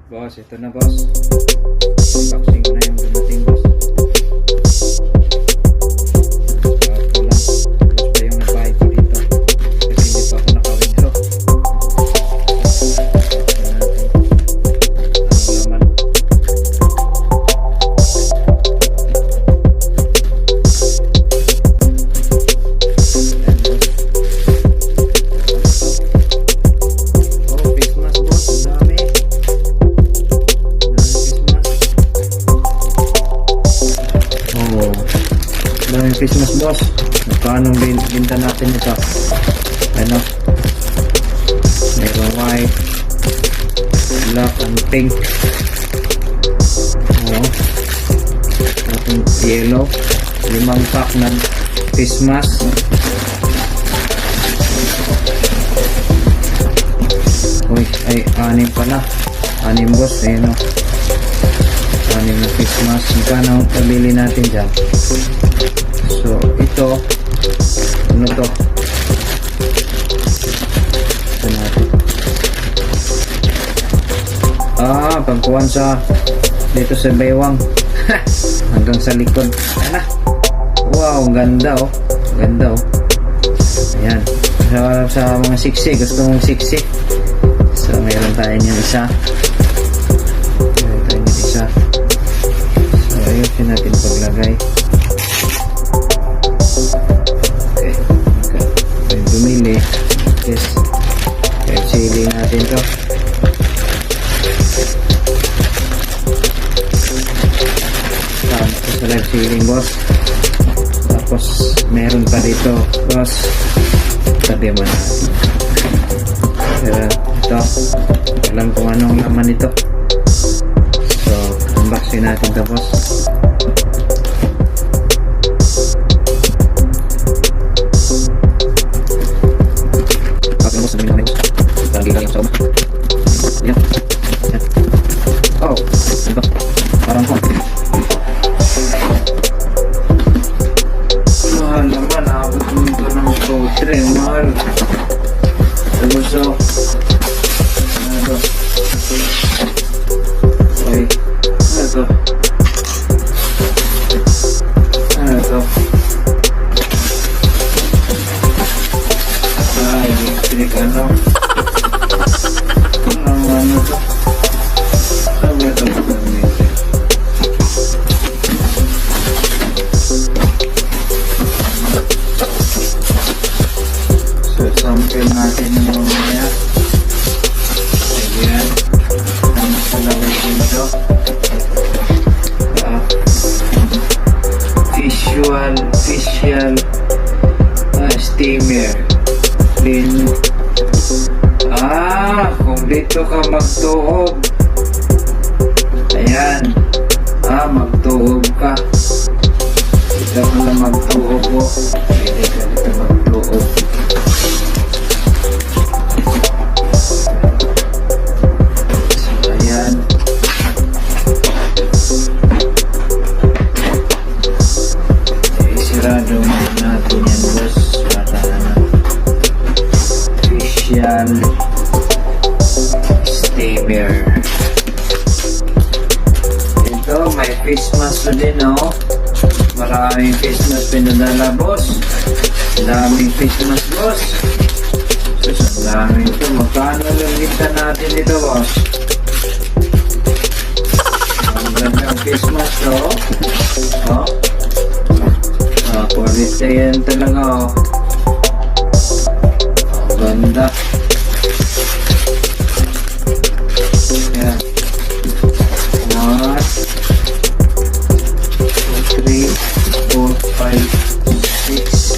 Boss, ito na boss. Unboxing ko na yung dumating boss. Ito lang. Boss pa yung nabahay ko dito. Kasi hindi pa ako naka-withdraw. Ito natin. Anong laman? Christmas boss, magkano binta natin ito? Ano? Mayroong white, black, and pink. Atong yellow. 5 pack ng Christmas. Uy, ay 6 pala. 6 boss, ayun o. 6 na Christmas. Magkano ang pabili natin dyan? So, ito ano to? Ito natin. Pagkuhan sa dito sa baywang. Hanggang sa likod. Ano? Wow, ang ganda oh. Ganda oh. Ayan. Sa mga siksi, gusto mong siksi. So, mayroon tayo niyang isa. Mayroon tayo niyang isa. So, ayusin natin paglagay. Bumili yes, RECIEVE natin to. Tapos sa RECIEVE boss. Tapos meron pa dito boss, tabi mo natin. Pero ito alam kung anong laman ito. So unboxing natin to boss. Oh, ito. Parang ko. Mahal naman. Abot mo ito ng sotre. Mahal. Tapos o. Ano ito? Okay. Ano ito? Ano ito? Electric ano? Ano ito? Sabi ito gagamitin. So, sample natin yung mamaya. Ayan. Ano sa laway dito? Facial steamer. Then, kung dito ka magtuhog. Ayan. Magtuhog ka. Dito ka na magtuhog mo. Pwede ka dito magtuhog. So, ayan. Isirado muna natin yan, boss. Para facial steamer. Ito, may face mask din, oh. Maraming face mask pinadala, boss. Daming face mask, boss. So, daming ito. Magkano lang kita natin ito, boss? Ang gandang face mask, oh. Quality yan talaga, oh. Ang ganda. Yan. 1, 2, 3, 4, 5, 6,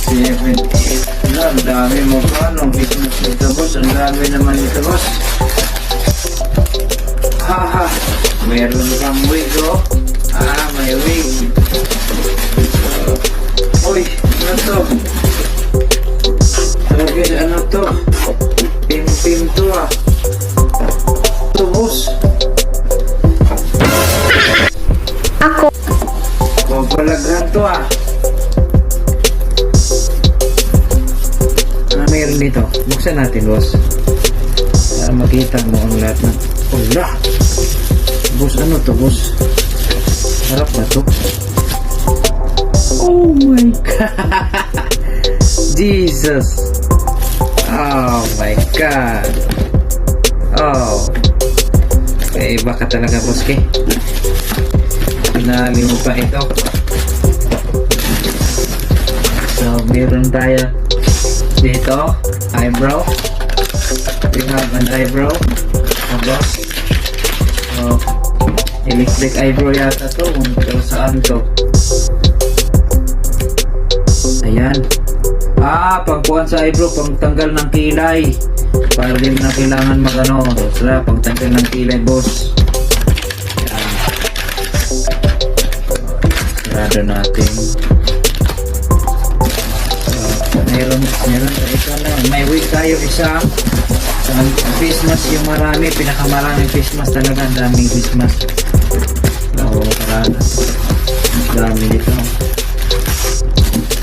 7, 8. Ang dami mo pa. Anong business nito, boss? Ang dami naman ito, boss. Meron kang wig, oh. May wig. Uy, ano to? Ano to? Pim to, Ito, boss. Ako. Papalaghan to, Ano meron dito? Buksan natin, boss. makita mo ang lahat ng ula. Boss, ano to, boss? Harap ba to? Oh my God! Jesus! Oh my God! Oh! Eh, baka talaga, boss, ke? Pinali mo pa ito. So, meron tayo dito, eyebrow. We have an eyebrow. Boss. So, electric eyebrow yata to, kung saan to. Ayan. Pagpuan sa eyebrow, pagtanggal ng kilay. Para din na kailangan magano. Tara, pagtanggal ng kilay, boss. Ayan. Sarado natin. Meron ito na. May wig tayo isa. Ang face mask yung marami. Pinakamaraming face mask talaga. Ang daming face mask. Oo, parada. Ang dami dito.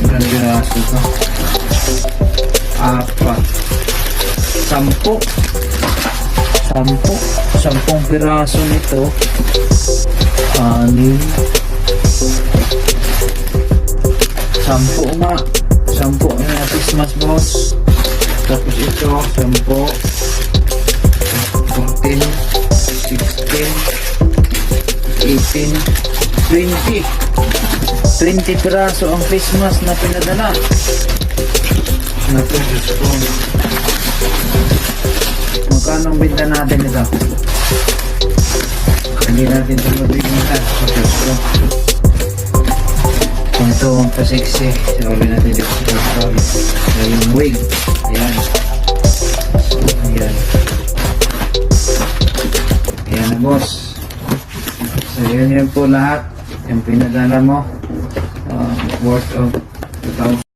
Ilan piraso ito? 10 piraso nito. 6 10 nga. 10 na face mask, boss. Tapos ito 10, 14, 16, 18, 20 piraso ang face mask na pinadala. Naku, Diyos ko. Magkano ang binta natin ito? Hindi natin ito mabigyan. Diyos ko. Ito ang pa-sexy. Sabi natin dito sa sabi. So, yung wig. Ayan. Ayan. Ayan na, boss. So, yun po lahat. Yung pinadala mo. Worth of 2,000.